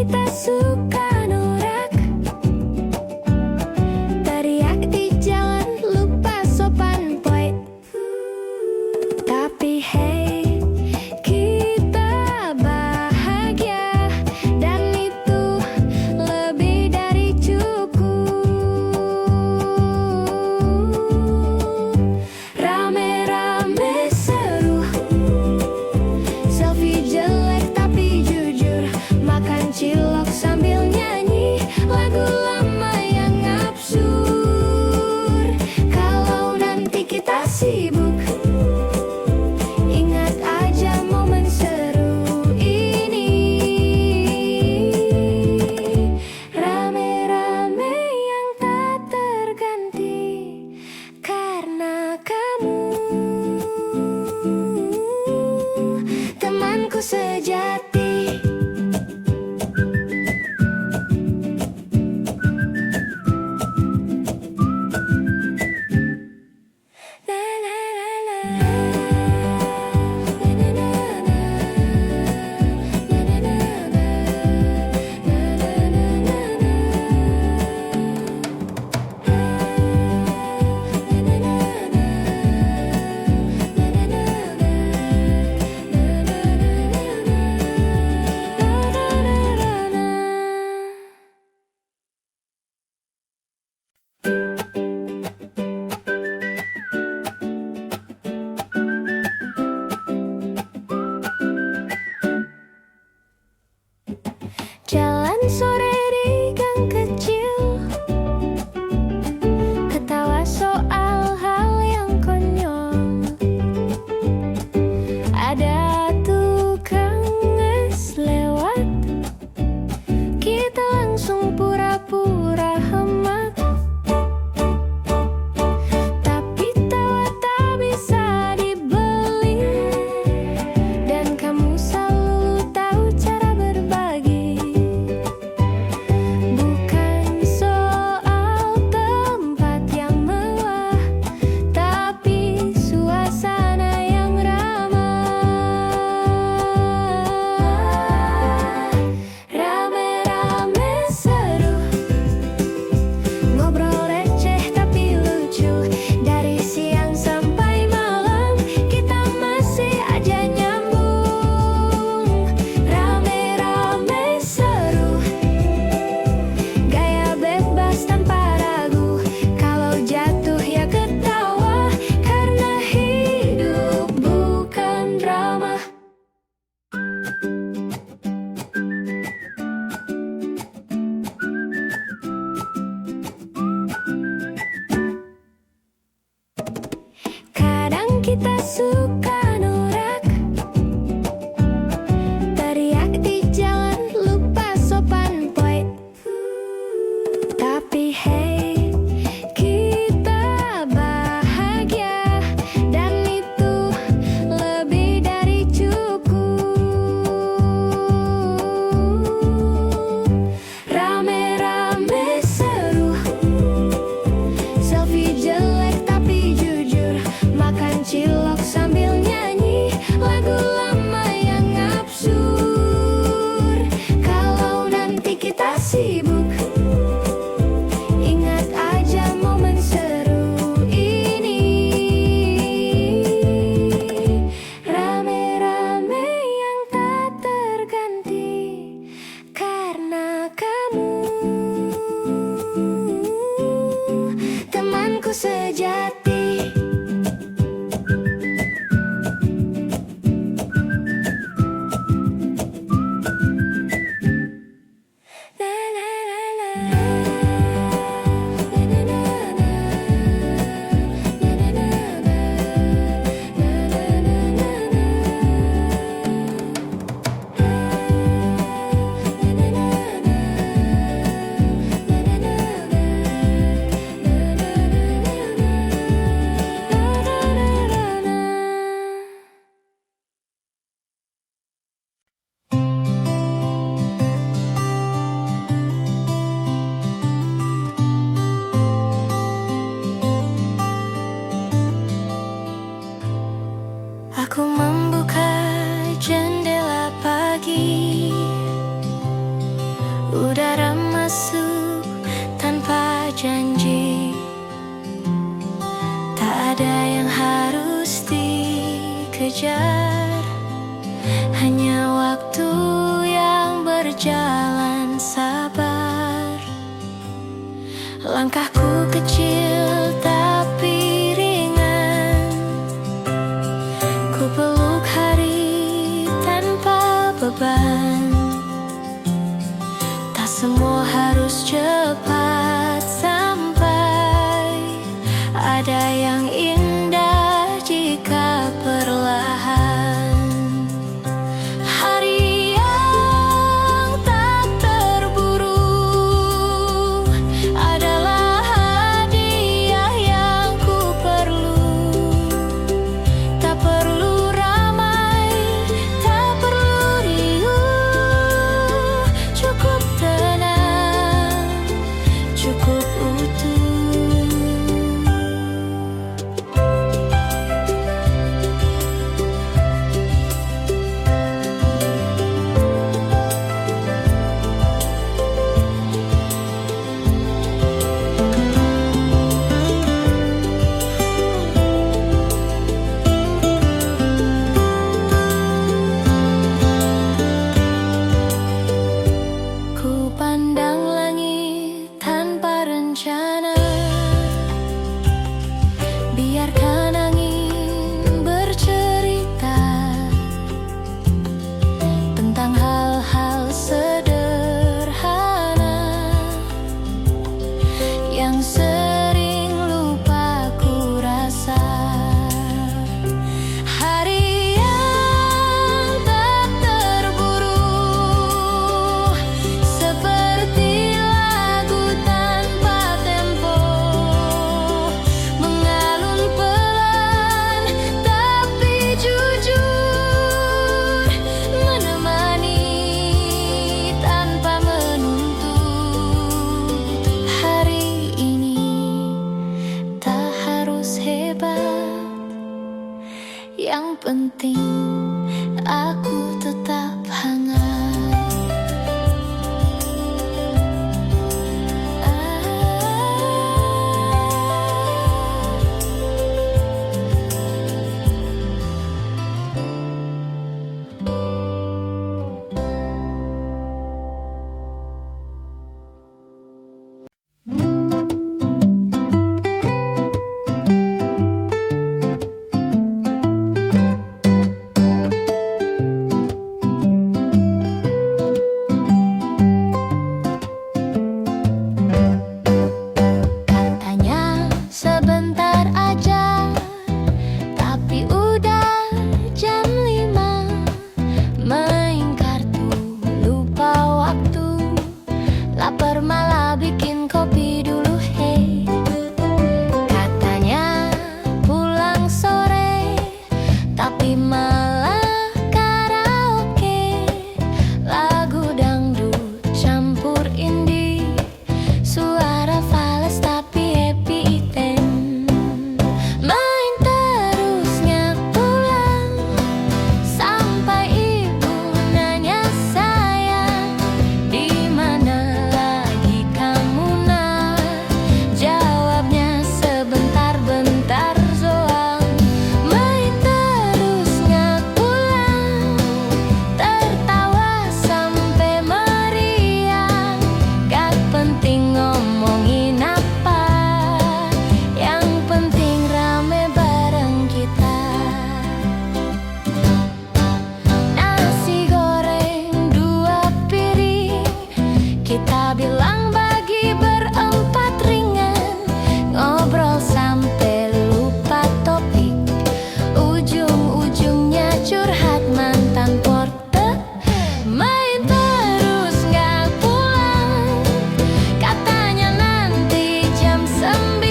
kita suka norak, teriak di jalan, lupa sopan boy. Tapi hey, kita bahagia, dan itu lebih dari cukup. Rame-rame seru, selfie jelek tapi jujur, makan cilok sambil nyanyi lagu lama yang absurd. Kalau nanti kita sibuk, ingat aja momen seru ini. Rame-rame yang tak terganti karena kamu, temanku sejati. La la la la. Na na na na. Na na na na. Na na na na na. Na na na na. Na na na na. Na na na na. Jalan sore di gang kecil, ketawa soal hal yang konyol. Ada tukang es lewat, kita langsung pura-pura hemat. Tapi tawa tak bisa dibeli, dan kamu selalu tahu cara berbagi. Bukan soal tempat yang mewah, tapi suasana yang ramah. Rame-rame seru, ngobrol receh tapi lucu. Dari siang sampai malam, kita masih aja nyambung. Rame-rame seru, gaya bebas tanpa ragu. Kalau jatuh ya ketawa, karena hidup bukan drama. Kadang kita suka norak, teriak di jalan, lupa sopan boy. Tapi hey, kita bahagia, dan itu lebih dari cukup. Rame-rame seru, selfie jelek tapi jujur, makan cilok sambil nyanyi lagu lama yang absurd. Kalau nanti kita sibuk, ingat aja momen seru ini. Rame-rame yang tak terganti karena kamu, temanku sejati. La la la la. Na na na na. Na na na na. Na na na na na. Na na na na. Na na na na. Na na na na. Aku membuka jendela pagi, Udara masuk tanpa janji, tak ada yang harus dikejar, hanya waktu yang berjalan sabar. Langkahku kecil tapi ringan, ku peluk hari tanpa beban. Tak semua harus cepat sampai, ada yang indah jika perlahan. Hari yang tak terburu adalah hadiah yang ku perlu. Tak perlu ramai, tak perlu riuh, cukup tenang, cukup utuh. Ku pandang langit tanpa rencana, biarkan angin bercerita tentang hal-hal sederhana yang sering lupa ku rasa. Hari yang tak terburu, seperti lagu tanpa tempo, mengalun pelan tapi jujur, menemani tanpa menuntut. Hari ini tak harus hebat, yang penting aku tetap hangat. Katanya sebentar aja, tapi udah jam 5. Main kartu, lupa waktu, lapar malah bikin kopi dulu, hey. Katanya pulang sore, tapi malah karaoke, lagu dangdut campur indie, suara fals tapi happy item. Main terus nggak pulang, sampai ibu nanya sayang, di mana lagi kamu nak? Jawabnya sebentar-bentar doang. Main terus nggak pulang, tertawa sampai meriang. Gak penting ngomongin apa, yang penting rame bareng kita. Nasi goreng 2 piring, kita bilang bagi berempat ringan. Ngobrol sampai lupa topik, ujung-ujungnya curhat mantan porte. Main terus nggak pulang, katanya nanti jam 9.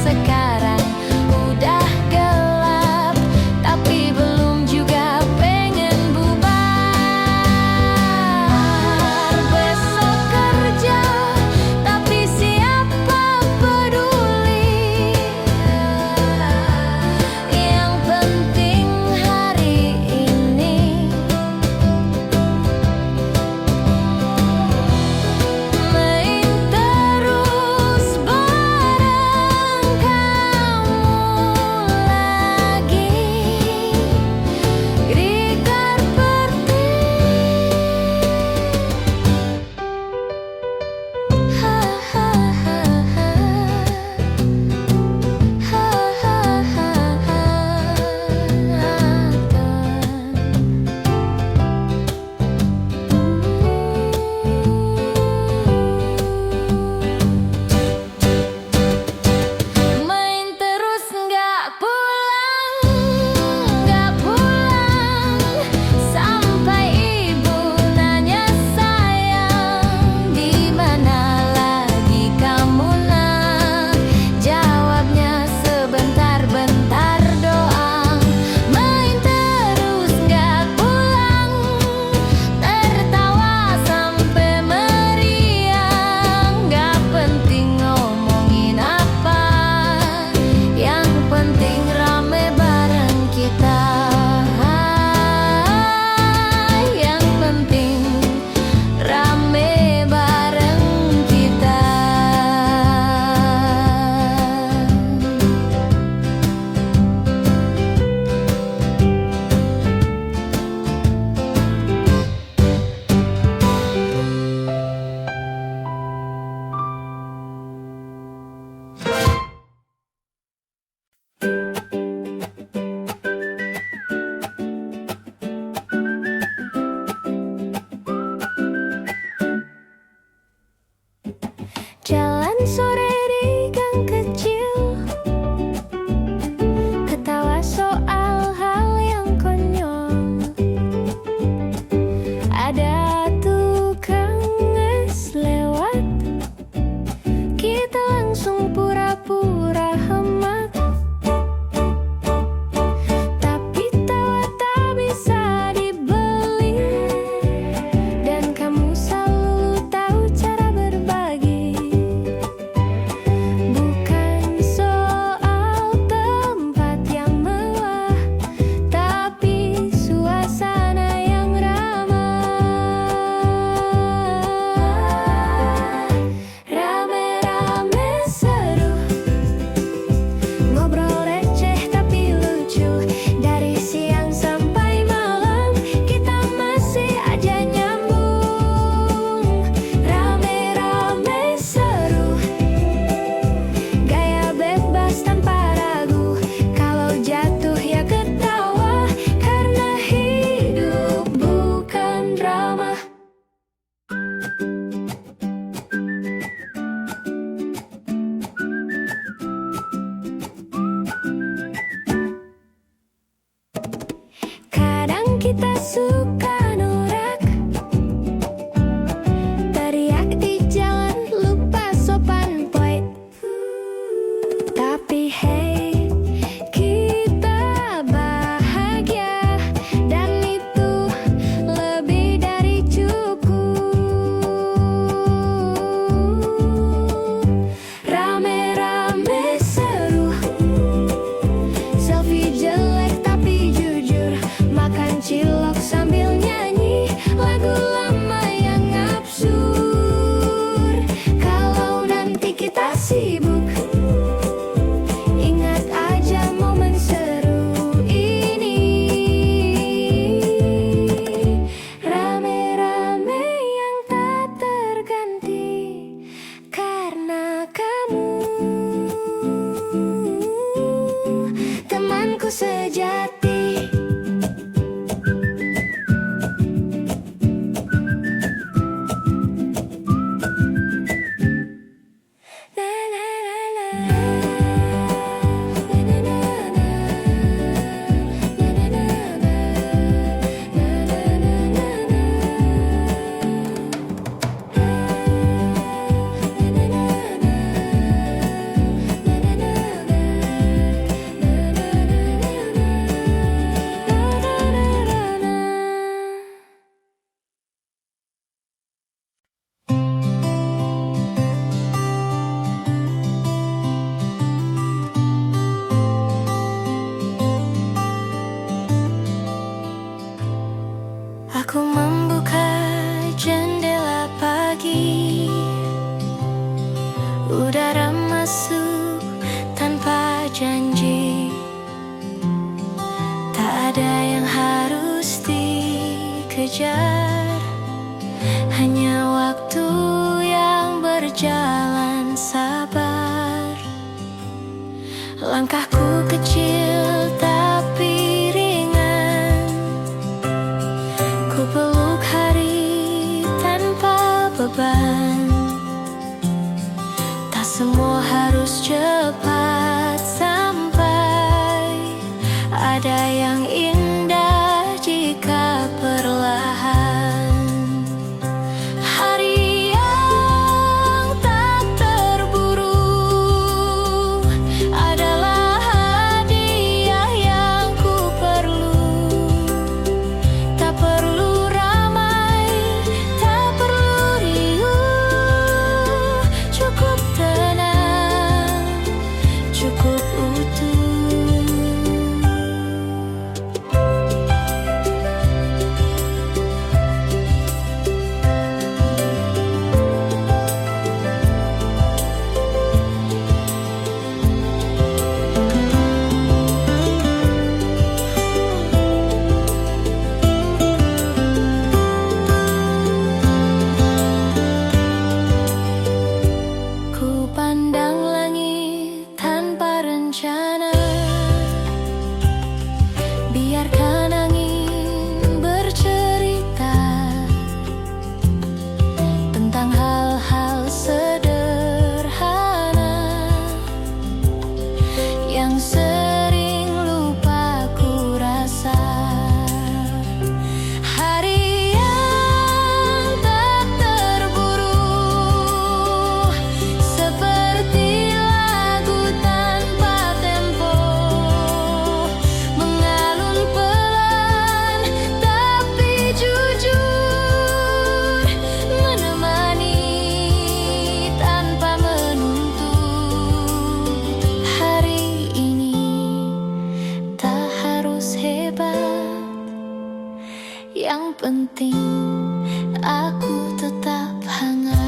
Sekarang udah gelap, tapi belum juga pengen bubar. Besok kerja, tapi siapa peduli? Yang penting hari Ku membuka jendela pagi, udara masuk tanpa janji. Tak ada yang harus dikejar, hanya waktu yang berjalan sabar. Langkahku kecil tapi ringan, ku peluk hari tanpa beban. Tak semua harus cepat sampai, ada yang indah jika perlahan. Hari yang tak terburu adalah hadiah yang ku perlu. Tak perlu ramai, tak perlu riuh, cukup tenang, cukup utuh. Ku pandang langit tanpa rencana, biarkan angin bercerita tentang hal-hal sederhana yang sering lupa ku rasa. Hari yang tak terburu, seperti lagu tanpa tempo, mengalun pelan tapi jujur, menemani tanpa menuntut. Hari ini tak harus hebat, yang penting aku tetap hangat.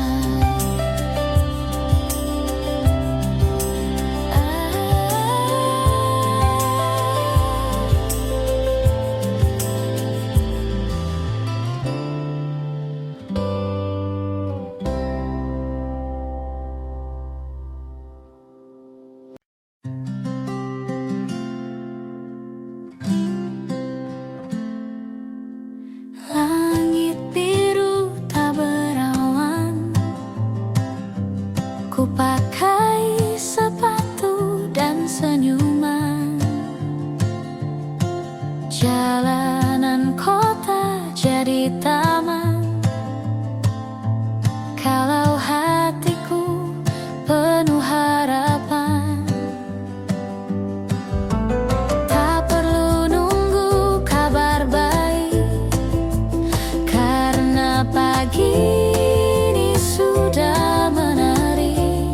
Langit biru tak berawan, ku pakai sepatu dan senyuman. Jalanan kota jadi taman, kalau hatiku penuh harapan. Tak perlu nunggu kabar baik, karena pagi ini sudah menarik.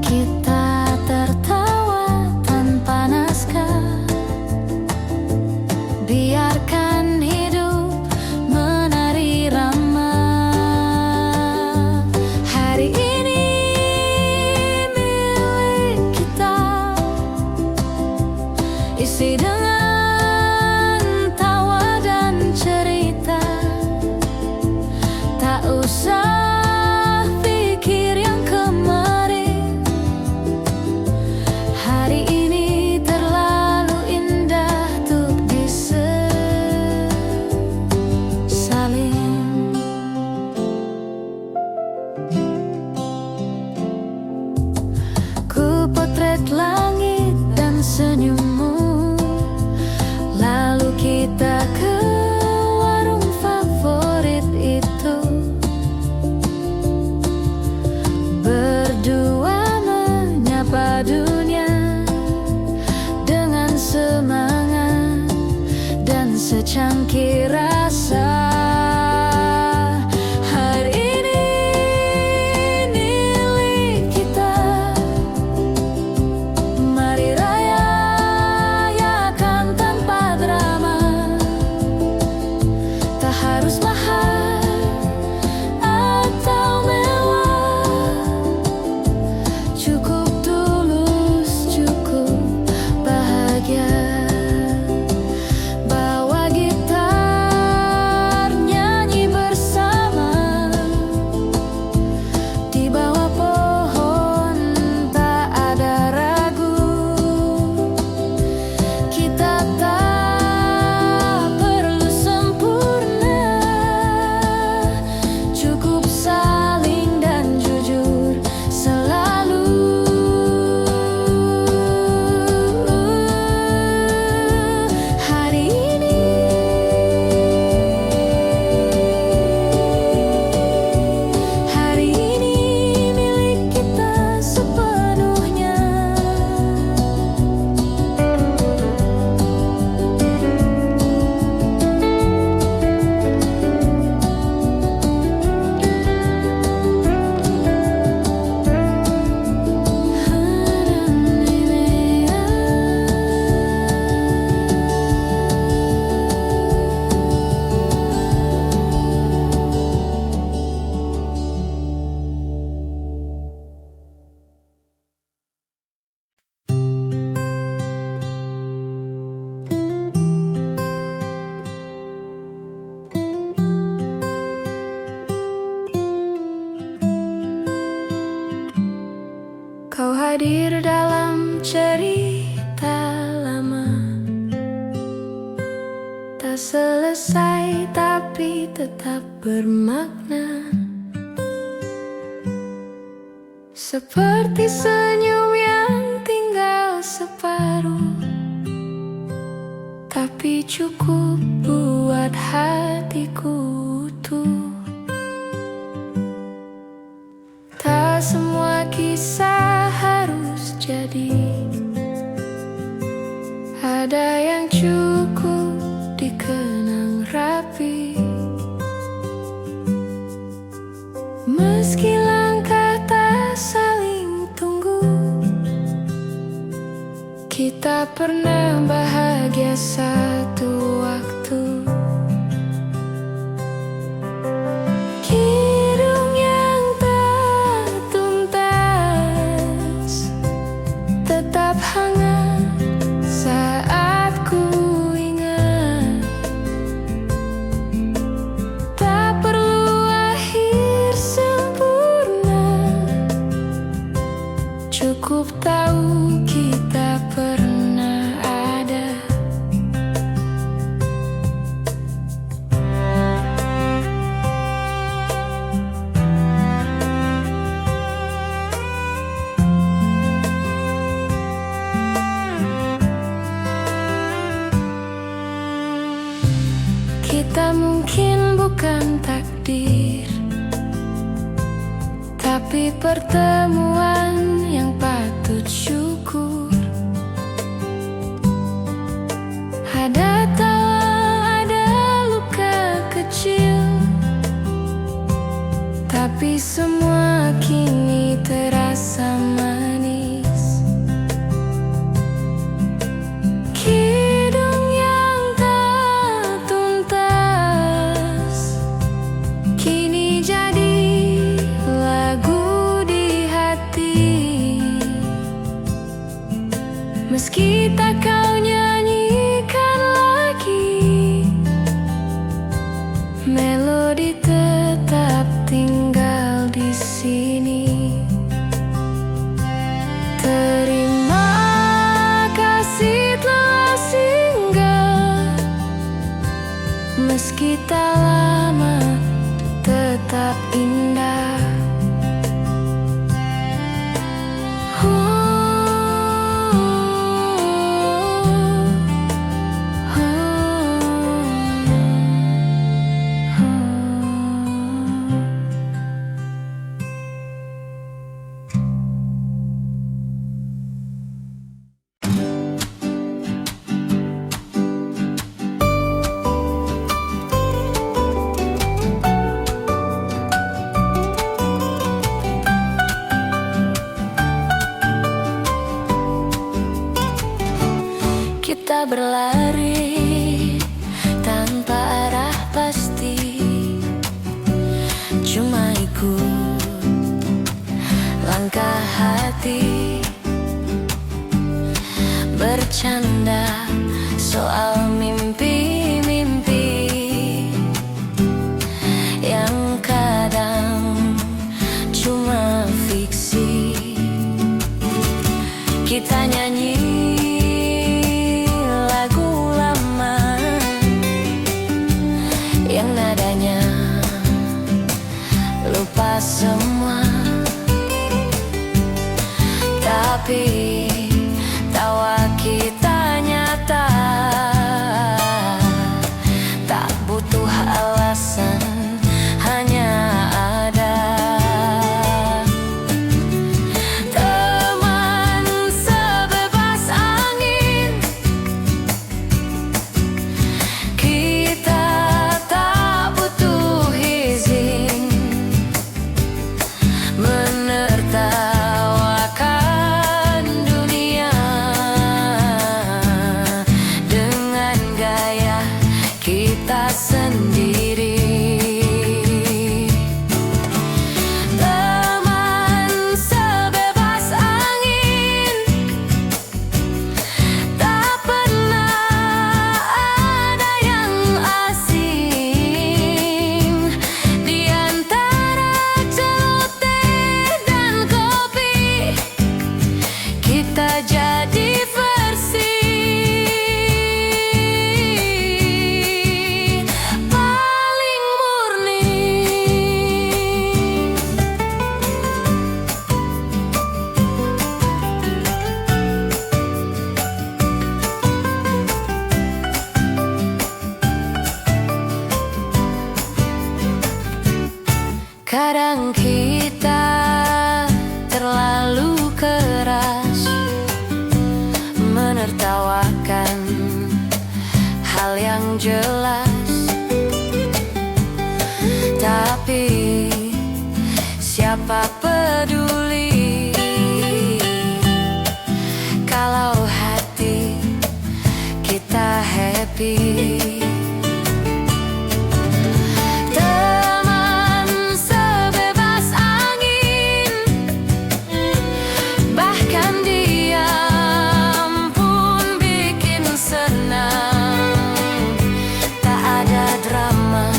Kita tertawa tanpa naskah, biarkan hidup menari ramah. Hari ini milik kita, isi dengan tawa dan cerita. Tak usah pikir yang kemarin, hari ini terlalu indah untuk disesalin. Ku potret langit dan senyummu, tak selesai tapi tetap bermakna. Seperti senyum yang tinggal separuh, tapi cukup buat hatiku utuh. Tak semua kisah harus jadi, ada yang cukup dikenang rapi. Meski langkah tak saling tunggu, kita pernah bahagia satu waktu. Kidung yang tak tuntas tetap hangat saat ku ingat. Tak perlu akhir sempurna, cukup tahu kita pernah ada. Kita mungkin bukan takdir, tapi pertemuan yang patut syukur. Ada tawa, ada luka kecil, tapi semua kini terasa manis. Kidung yang tak tuntas kini jadi lagu di hati. Meski tak kau nyanyikan lagi, melodi tetap tinggal di sini. Terima kasih telah singgah, meski tak lama tetap indah. Kita berlari tanpa arah pasti, cuma ikut langkah hati. Bercanda soal mimpi-mimpi yang kadang cuma fiksi. Kita nyanyi lagu lama yang nadanya lupa semua, tapi tawa kita nyata yang jelas. Tapi siapa peduli kalau hati kita happy. Teman sebebas angin, bahkan diam pun bikin senang. Tak ada drama,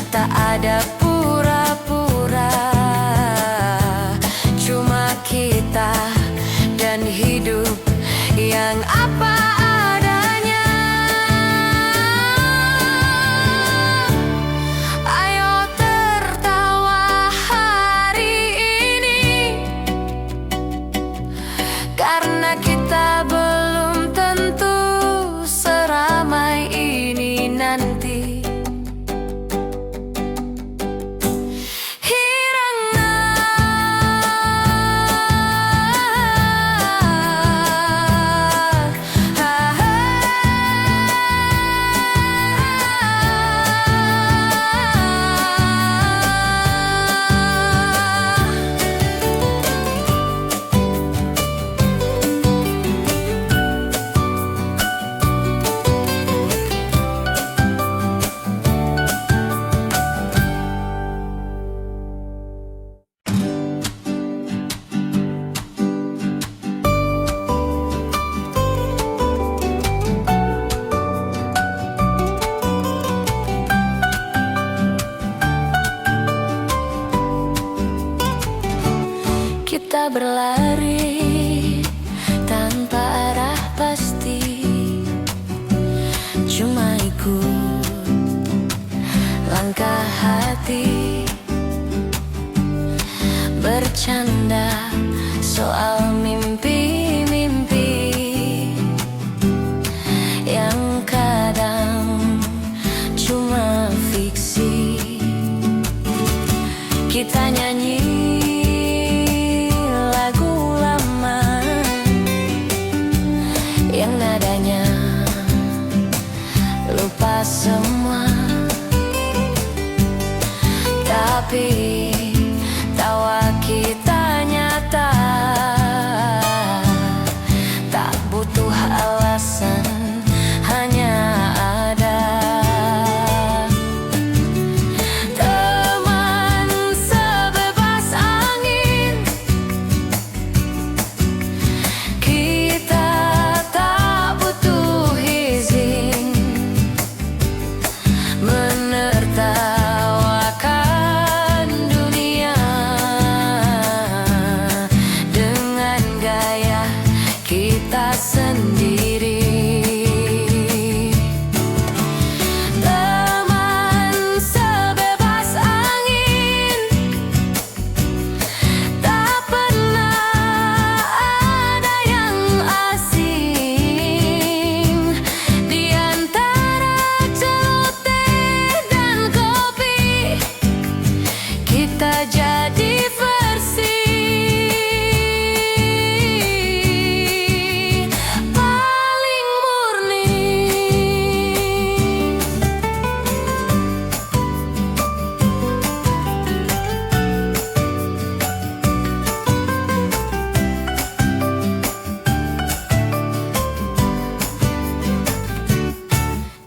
tak ada pura-pura, cuma kita dan hidup yang apa adanya. Ayo tertawa hari ini, karena kita belum tentu seramai ini nanti. Kita berlari tanpa arah pasti, cuma ikut langkah hati, bercanda soal mimpi-mimpi yang kadang cuma fiksi. Kita nyanyi lagu lama yang nadanya lupa semua, tapi tawa kita nyata, tak butuh alasan, hanya ada. Teman sebebas angin, kita tak butuh izin menertawakan dunia dengan gaya kita sendiri. Teman sebebas angin, tak pernah ada yang asing. Di antara celoteh dan kopi, kita jadi versi paling murni.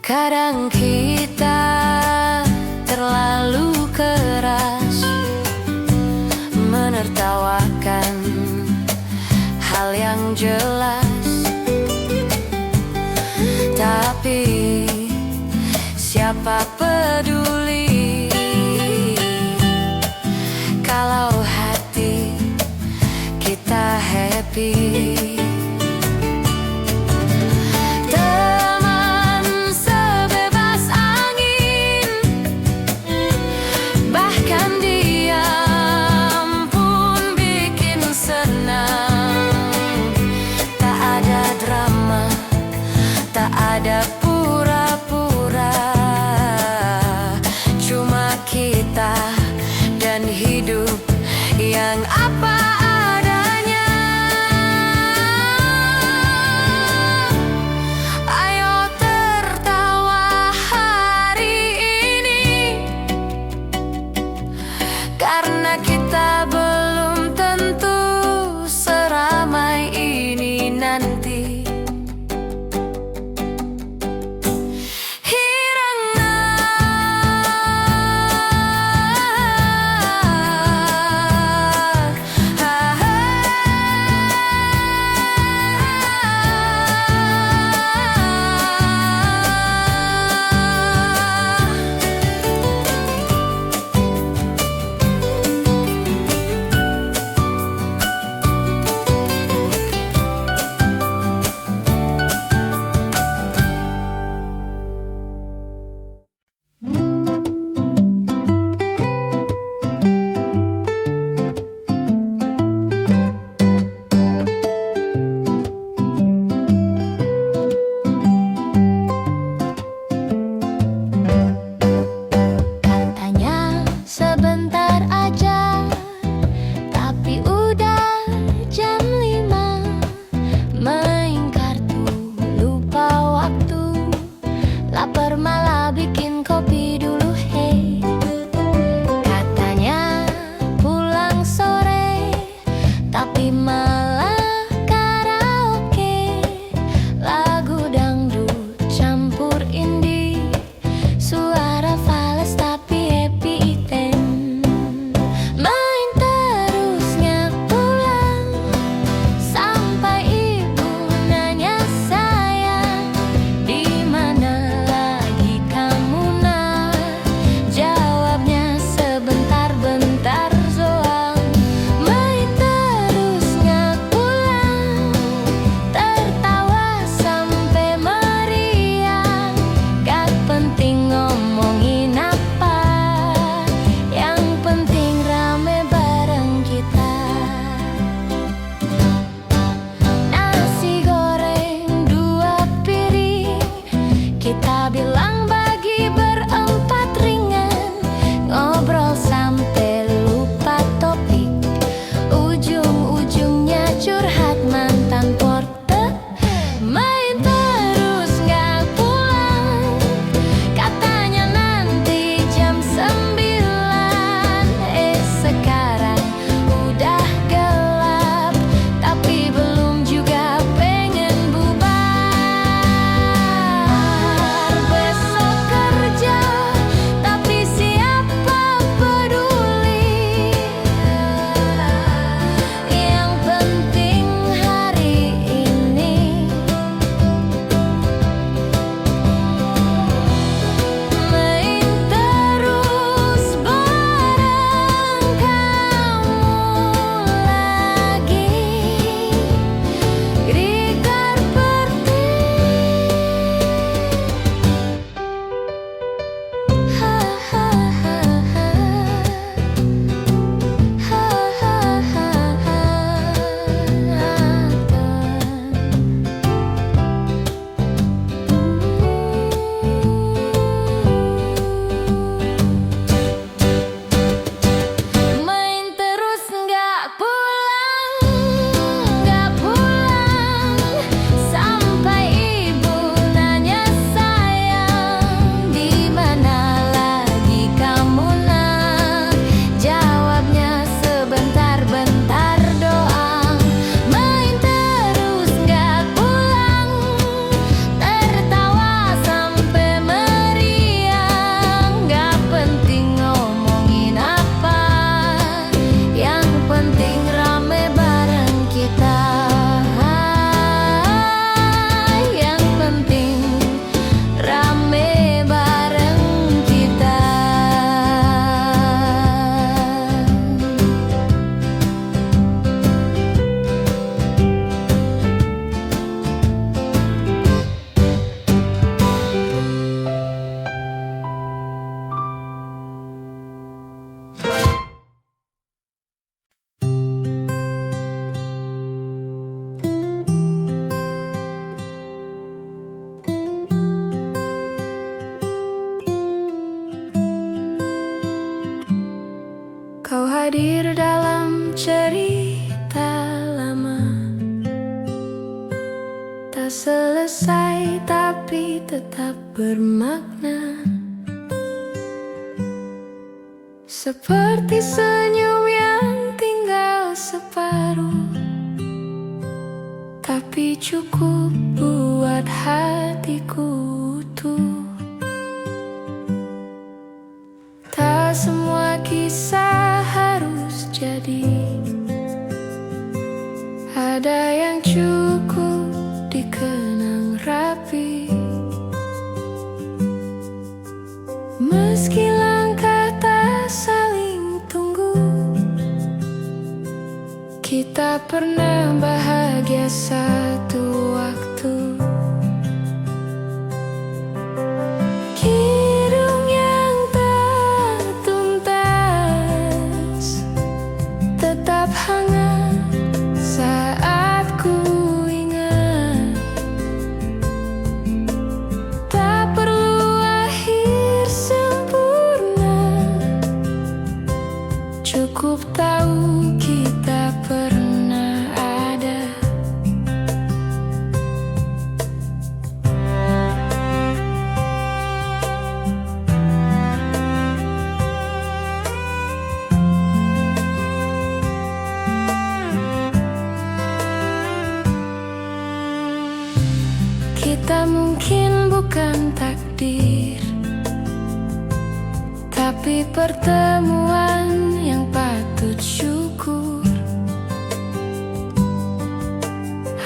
Kadang kita terlalu keras menertawakan hal yang jelas, tapi siapa peduli kalau hati kita happy. Teman sebebas angin, bahkan diam pun bikin senang. Tak ada drama, tak ada pura-pura, cuma kita dan hidup yang apa adanya. Ayo tertawa Kita bilang bagi berempat ringan, ngobrol sampai lupa topik. Ujung-ujungnya curhat mantan porte. Main terus gak pulang, katanya nanti jam 9. Sekarang udah gelap, tapi belum juga pengen bubar. Besok kerja, tapi siapa peduli. Yang penting hari ini main terus bareng kamu lagi. Grigar Pertiwi. Main terus nggak pulang, sampai ibu nanya sayang, di mana lagi kamu nak? Jawabnya sebentar-bentar doang. Main terus nggak pulang, tertawa sampai meriang. Nggak penting ngomongin apa, yang penting rame bareng kita. Yang penting rame bareng kita. Kau hadir dalam cerita lama, tak selesai tapi tetap bermakna. Seperti senyum yang tinggal separuh, tapi cukup buat hatiku utuh. Tak semua kisah harus jadi, ada yang cukup dikenang rapi. Meski langkah tak saling tunggu, kita pernah bahagia satu waktu. Kidung yang tak tuntas tetap hangat saat ku ingat. Tak perlu akhir sempurna, cukup tahu kita pernah ada. Kita mungkin bukan takdir, tapi pertemuan yang patut syukur.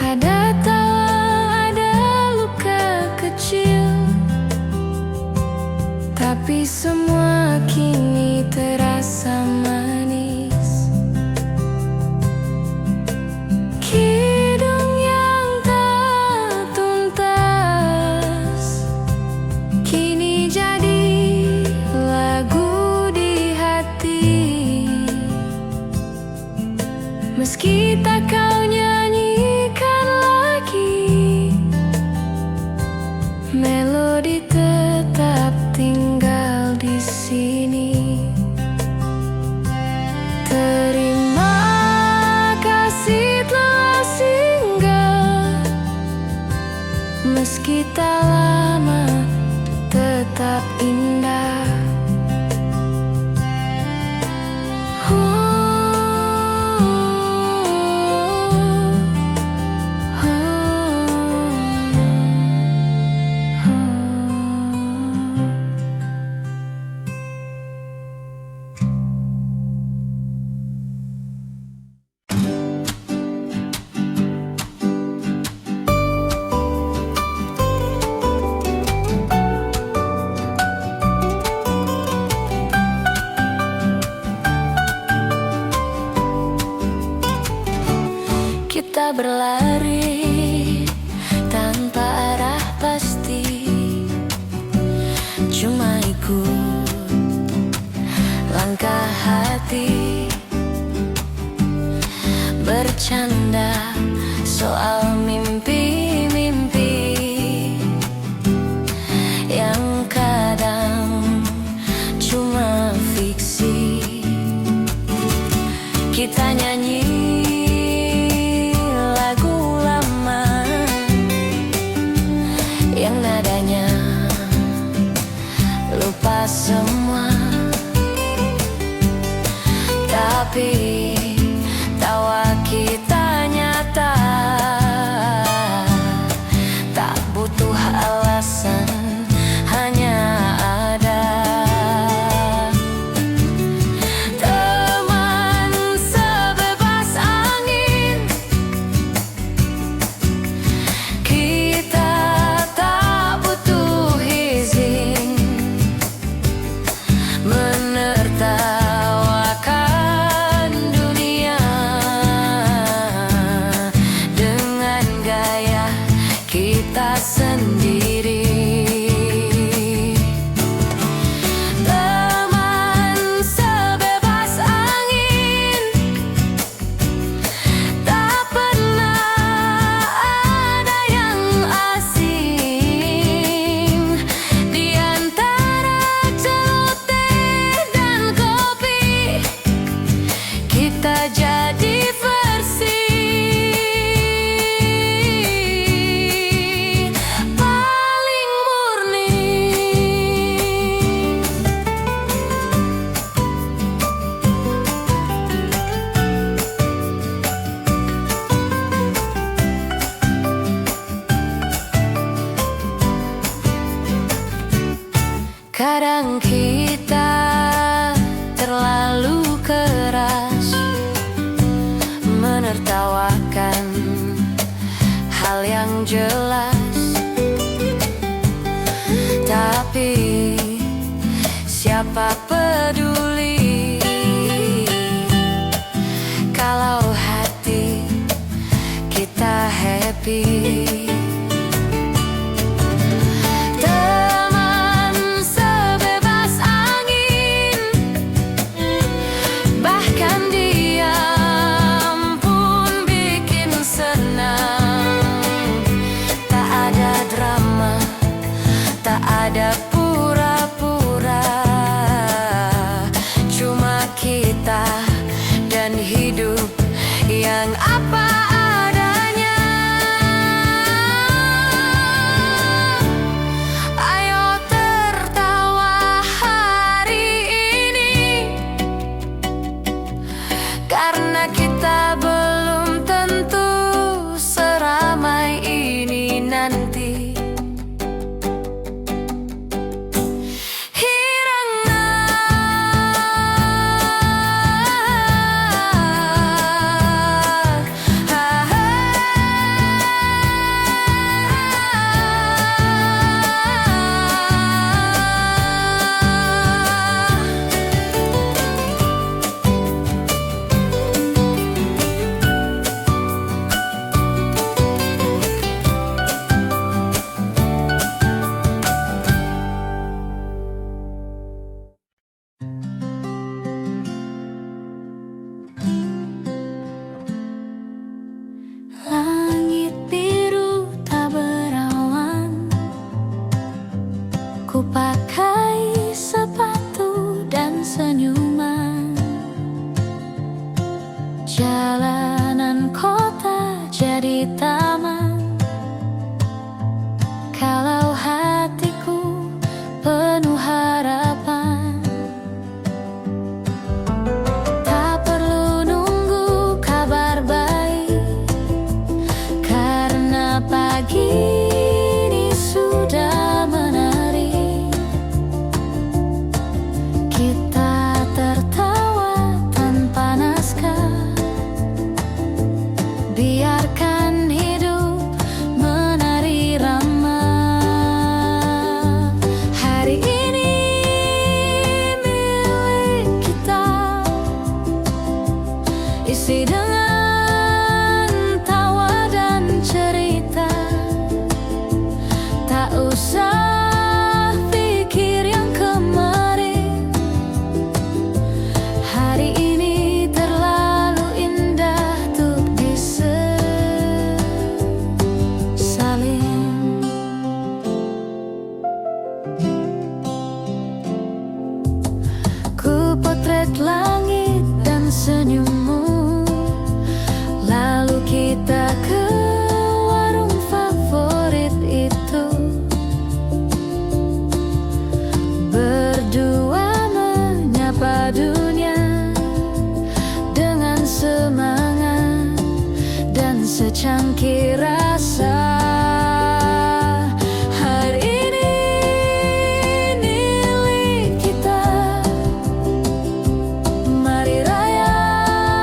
Ada tawa, ada luka kecil, tapi semua kini terasa manis. Kidung yang tak tuntas kini jadi lagu di hati. Meski tak kau nyanyikan lagi, melodi jadi tetap tinggal di sini. Terima kasih telah singgah, meski tak lama tetap indah. Kita berlari tanpa arah pasti, cuma ikut langkah hati, bercanda soal mimpi-mimpi yang kadang cuma fiksi. Kita nyanyi yang nadanya lupa semua, tapi tawa kita nyata, tak butuh alasan, hanya ada. Teman sebebas angin, kita menertawakan dunia dengan gaya kita sendiri. Teman sebebas angin, tak pernah ada yang asing di antara celoteh dan kopi. Kita jadi versi paling murni. Kadang kita terlalu keras menertawakan hal yang jelas, tapi siapa peduli kalau hati kita happy. Ada pura-pura, cuma kita dan hidup yang apa adanya. Ayo tertawa hari ini, karena kita belum tentu seramai ini nanti. Ku pakai sepatu dan senyuman. Jalanan kota jadi taman. Kalau hatiku penuh harapan, tak perlu nunggu kabar baik, karena pagi ini sudah menari. Kita tertawa tanpa naskah, biarkan hidup menari ramah. Hari ini milik kita, isi dengan tawa dan cerita. Tak usah pikir yang kemarin, hari ini terlalu indah untuk disesalin. Ku potret langit dan senyummu, lalu kita ke warung favorit itu. Berdua menyapa dunia dengan semangat dan secangkir rasa. Hari ini milik kita, mari rayakan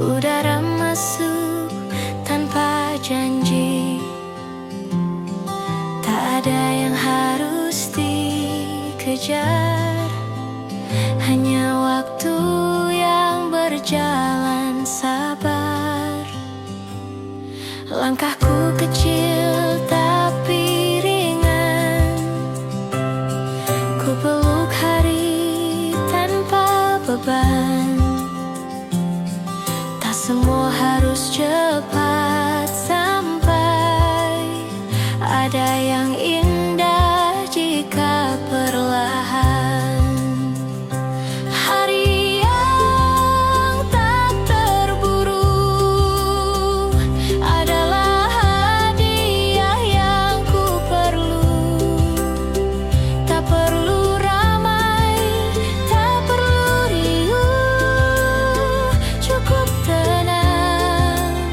Udara masuk tanpa janji, tak ada yang harus dikejar, hanya waktu yang berjalan sabar. Langkahku kecil tapi ringan, ku peluk hari tanpa beban. Tak semua harus cepat sampai, ada yang indah jika perlahan. Hari yang tak terburu adalah hadiah yang ku perlu. Tak perlu ramai, tak perlu riuh, cukup tenang,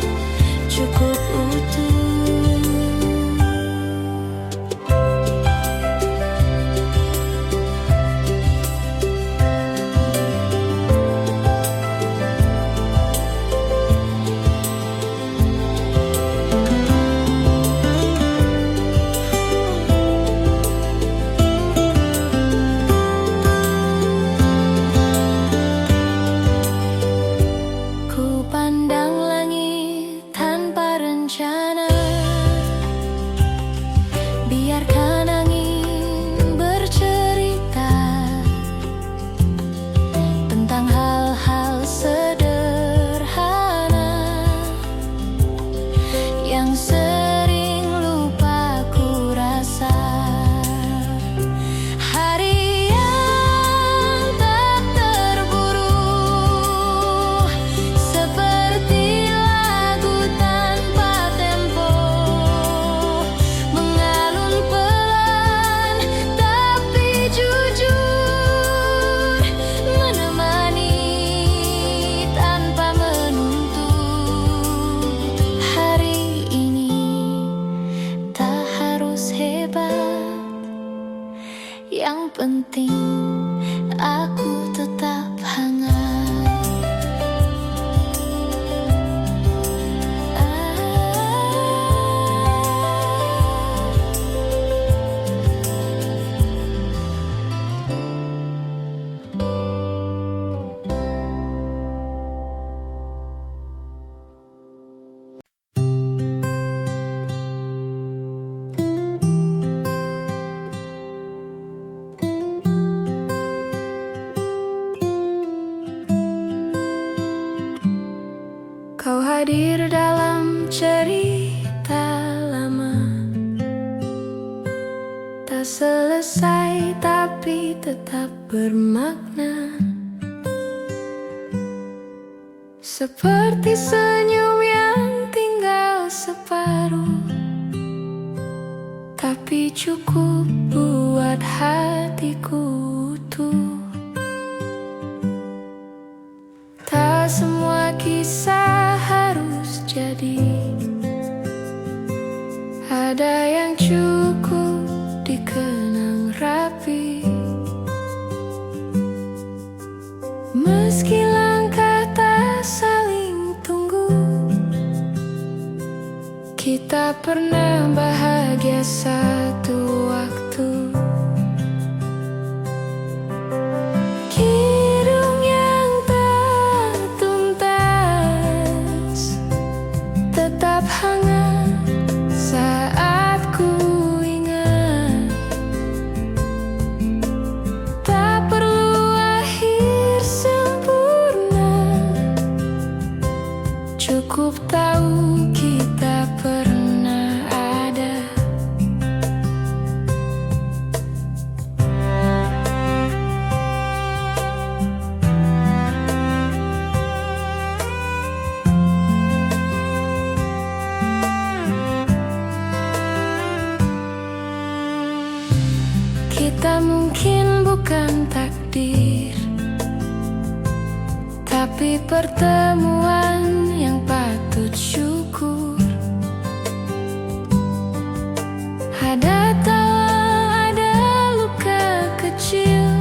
cukup utuh. Ku pandang langit tanpa rencana, biarkan angin bercerita tentang hal-hal sederhana yang sering lupa ku rasa. Hari yang tak terburu, seperti lagu tanpa tempo, mengalun pelan tapi jujur, menemani tanpa menuntut. Hari ini tak harus hebat, yang penting aku tetap hangat. Kau hadir dalam cerita lama, tak selesai tapi tetap bermakna. Seperti senyum yang tinggal separuh, tapi cukup buat hatiku utuh. Tak semua kisah harus jadi, ada yang cukup dikenang rapi. Meski langkah tak saling tunggu, kita pernah bahagia satu waktu. Kidung yang tak tuntas tetap hangat saat ku ingat. Tak perlu akhir sempurna, cukup tahu kita pernah ada. Kita mungkin bukan takdir, tapi pertemuan yang patut syukur. Ada tawa, ada luka kecil,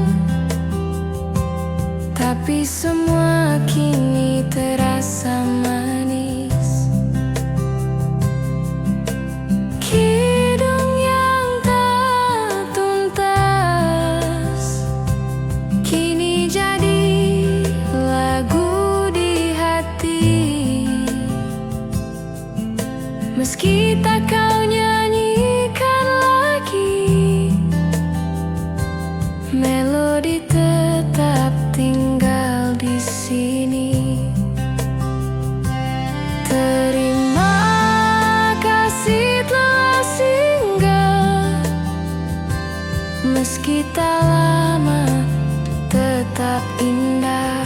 tapi semua kini kini terasa manis. Kidung yang tak tuntas kini jadi lagu di hati. Meski tak kau nyanyikan lagi, melodi tetap tinggal di sini. Terima kasih telah singgah, meski tak lama tetap indah.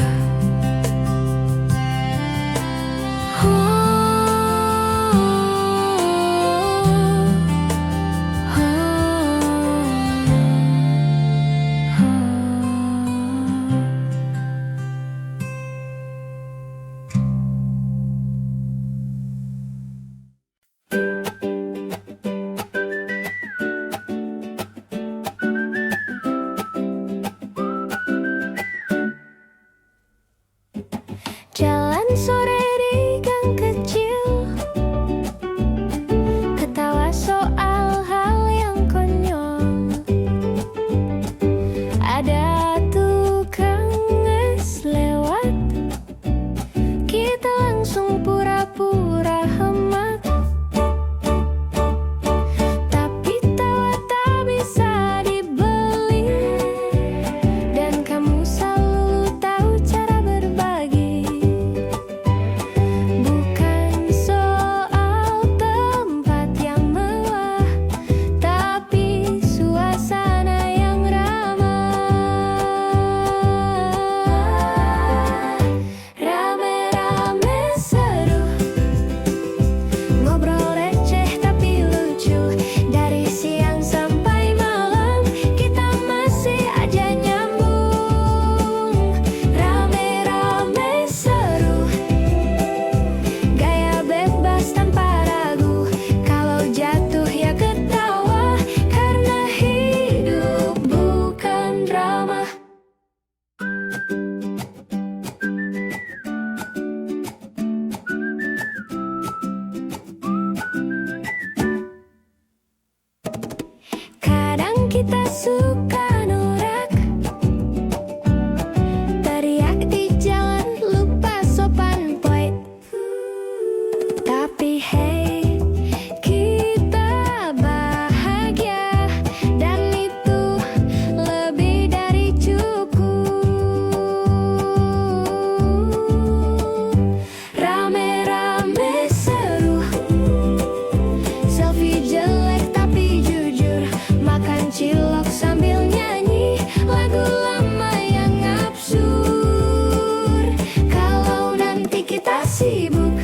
Jalan sore di gang kecil, ketawa soal hal yang konyol. Ada tukang es lewat, kita langsung pura-pura hemat. Tapi tawa tak bisa dibeli, dan kamu selalu tahu cara berbagi. Bukan soal tempat yang mewah, tapi suasana yang ramah. Rame-rame seru, ngobrol receh tapi lucu. Dari siang sampai malam, kita masih aja nyambung. Rame-rame seru, gaya bebas tanpa ragu. Kalau jatuh ya ketawa, karena hidup bukan drama. Kadang kita suka norak, teriak di jalan, lupa sopan poin. Tapi hey, kita bahagia, dan itu lebih dari cukup. Rame-rame seru, selfie jelek tapi jujur. Makan cilok sambil nyanyi lagu lama yang absurd. Kalau nanti kita sibuk,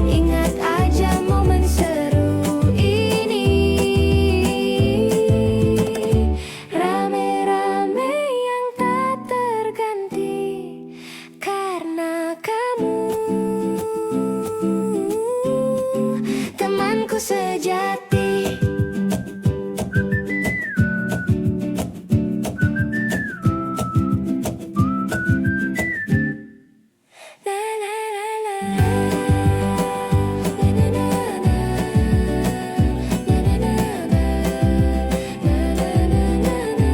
ingat aja momen seru ini. Rame-rame yang tak terganti, karena kamu temanku sejati. Na na na na, na na na na, na na na na, na na na na na.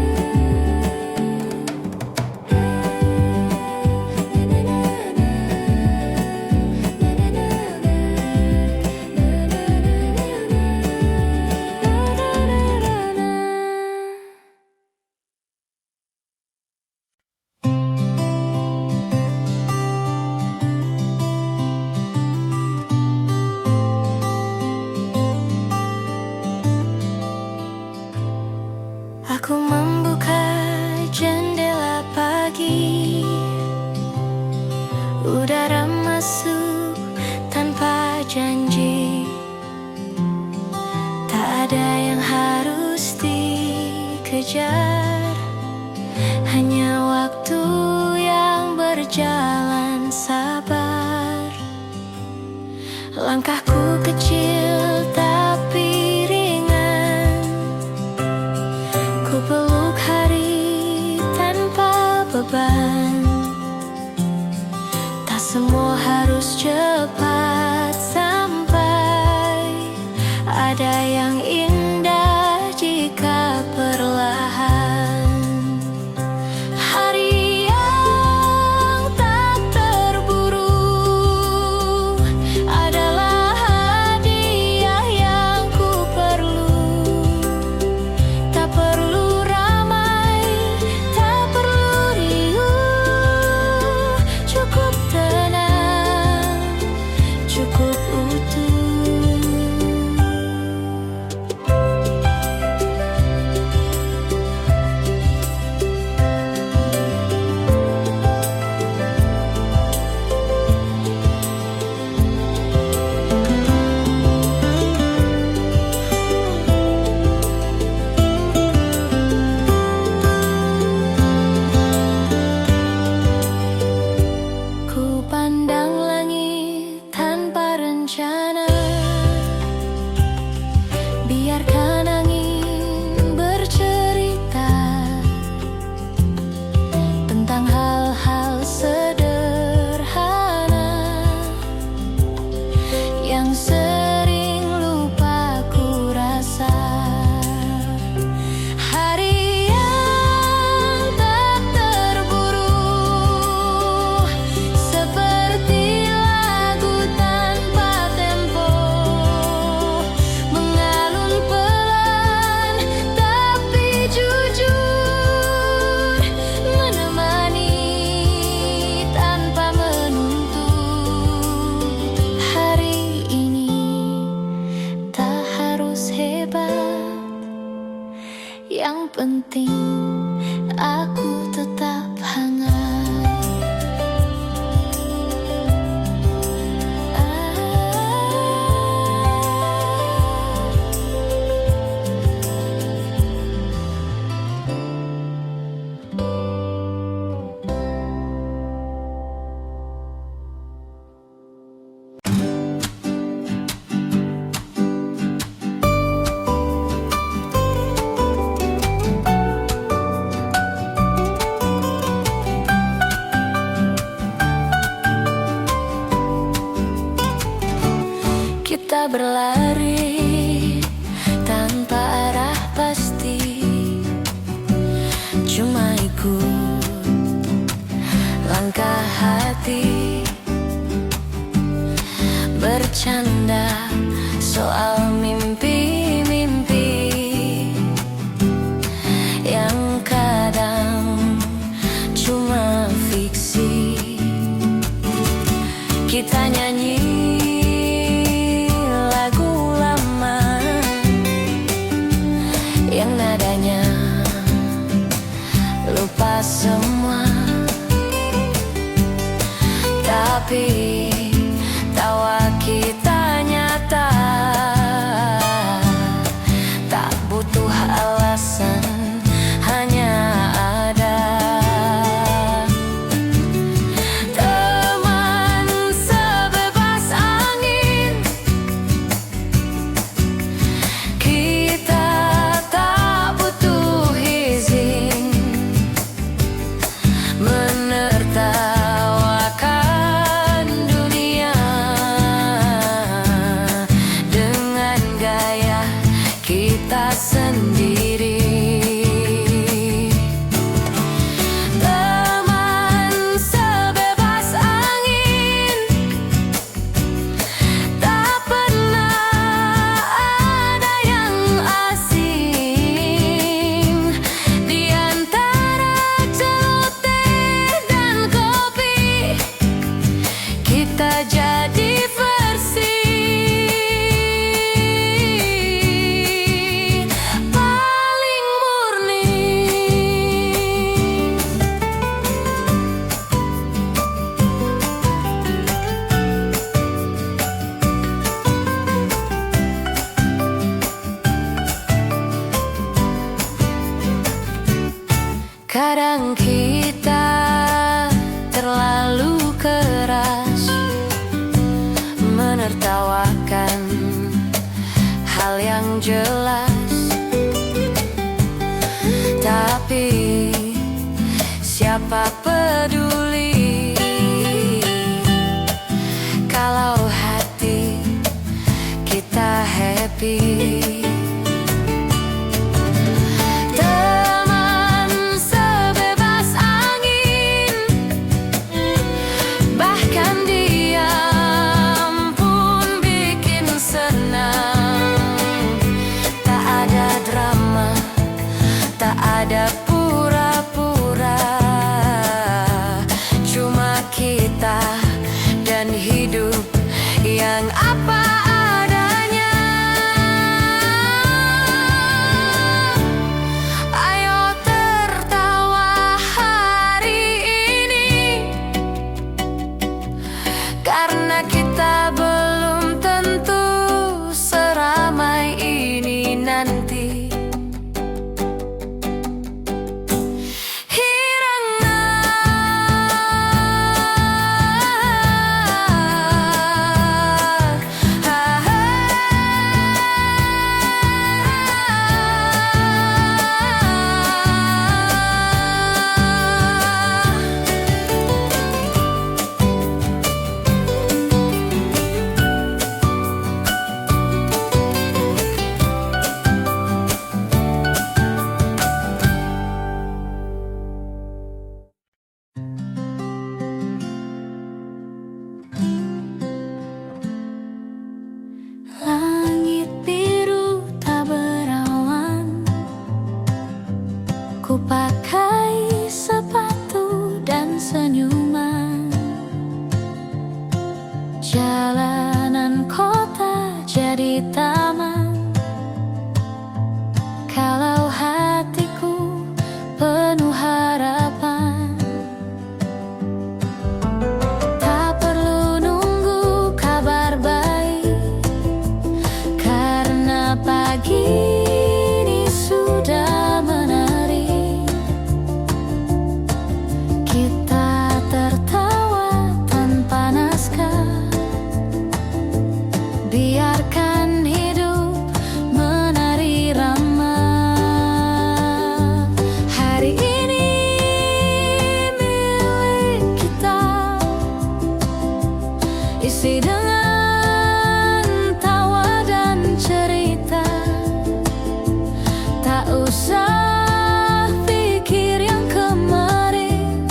Aku membuka jendela pagi, udara masuk tanpa janji. Tak ada yang harus dikejar, hanya waktu yang berjalan sabar. Langkahku kecil tapi ringan, ku peluk hari tanpa beban. Semua harus cepat sampai. Ada yang indah jika perlahan. Hari yang tak terburu adalah hadiah yang ku perlu. Tak perlu ramai, tak perlu riuh. Cukup tenang, cukup utuh. Ku pandang langit tanpa rencana, biarkan angin bercerita tentang hal-hal sederhana yang sering lupa ku rasa. Hari yang tak terburu seperti lagu tanpa tempo, mengalun pelan tapi jujur, menemani tanpa menuntut. Hari ini tak harus hebat, yang penting aku tetap hangat. Kita berlari tanpa arah pasti, cuma ikut langkah hati, bercanda soal mimpi-mimpi yang kadang cuma fiksi. Kita nyanyi lagu lama yang nadanya lupa semua, tapi tawa kita nyata, tak butuh alasan, hanya ada. Teman sebebas angin, kita tak butuh izin menertawakan Jalanan kota jadi taman, kalau hatiku penuh harapan. Tak perlu nunggu kabar baik, karena pagi ini sudah menarik. Kita tertawa tanpa naskah, biarkan hidup menari rama. Hari ini milik kita, isi dengan tawa dan cerita. Tak usah pikir yang kemarin,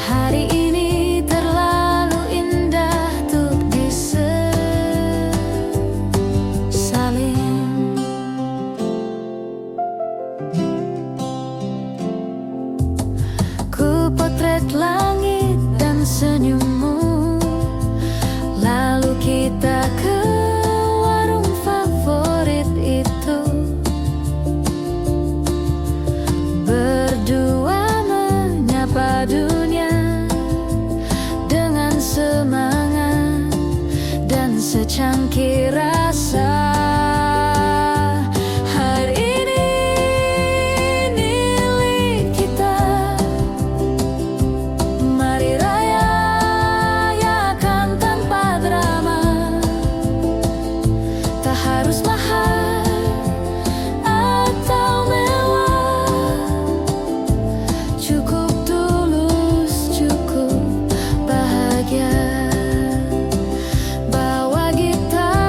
hari ini terlalu indah untuk disesalin. Ku potret langit dan senyummu, lalu kita ke warung favorit itu. Berdua menyapa dunia dengan semangat dan secangkir rasa. Hari ini milik kita, mari rayakan tanpa drama. Tak harus mahal atau mewah, cukup tulus, cukup bahagia. Bawa gitar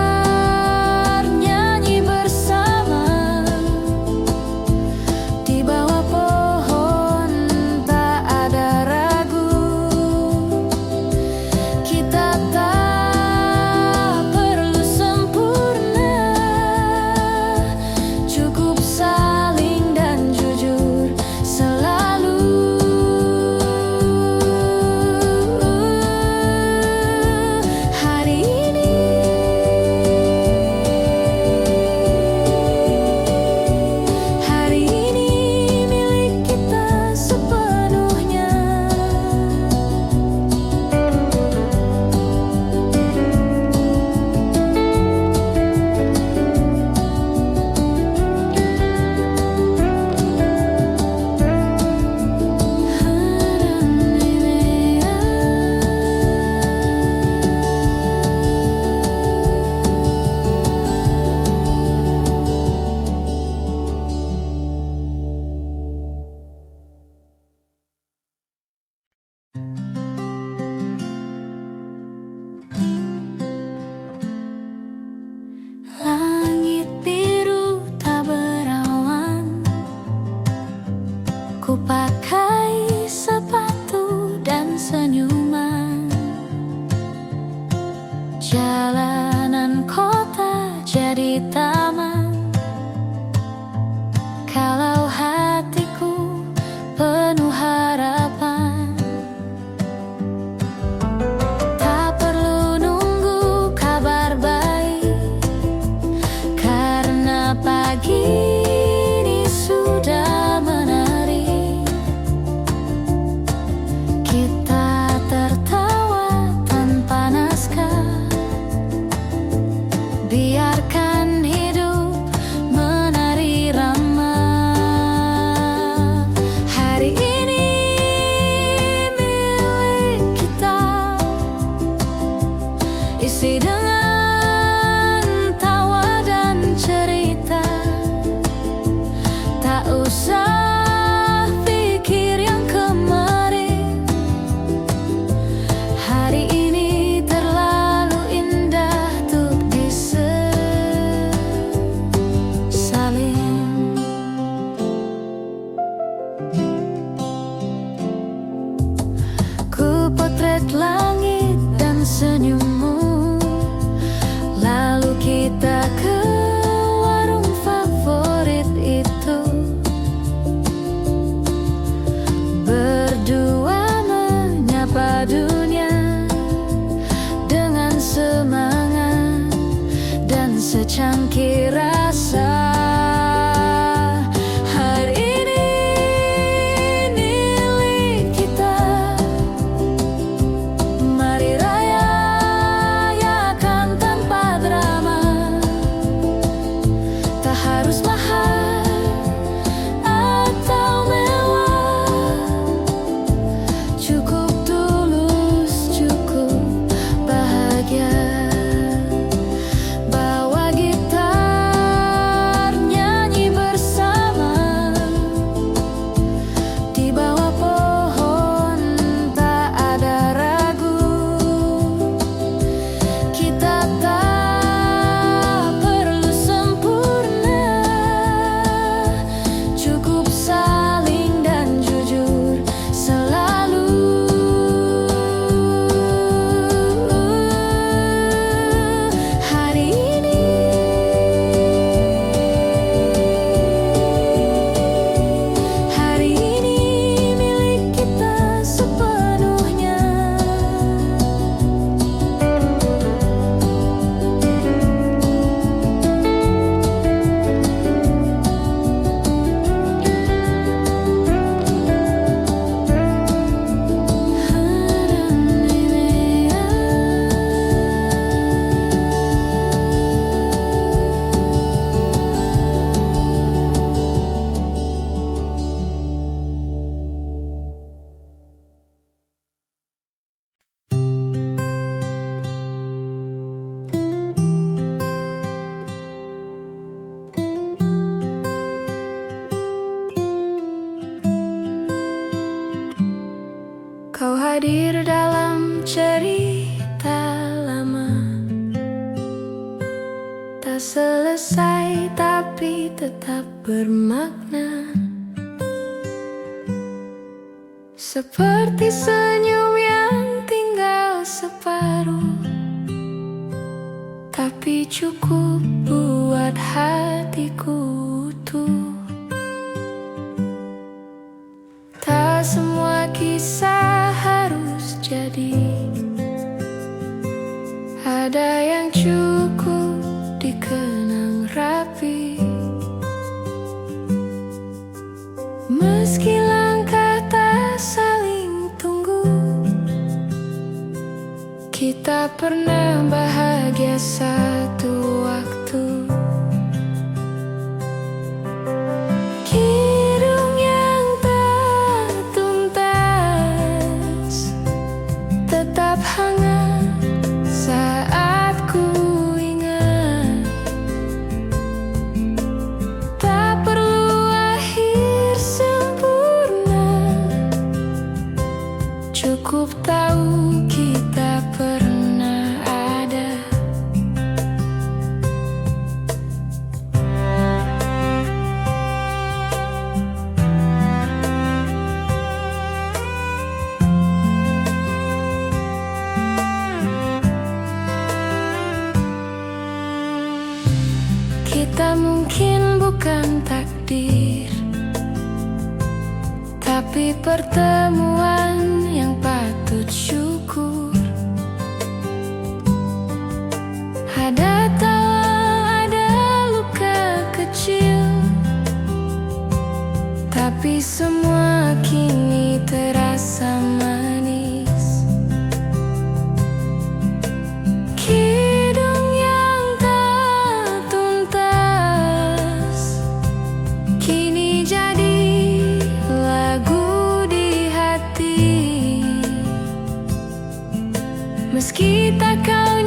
Kau hadir dalam cerita lama, tak selesai tapi tetap bermakna. Seperti senyum yang tinggal separuh, tapi cukup buat hatiku utuh. Tak semua kisah harus jadi, ada yang cukup dikenang rapi. Meski langkah tak saling tunggu, kita pernah bahagia satu waktu. Kidung yang tak tuntas tetap hangat saat ku ingat. Tak perlu akhir sempurna, cukup tahu kita pernah ada. Kita mungkin bukan takdir, tapi pertemuan yang patut syukur. Ada tawa, ada luka kecil, tapi semua kini terasa manis. Kidung yang tak tuntas kini jadi lagu di hati. Meski tak kau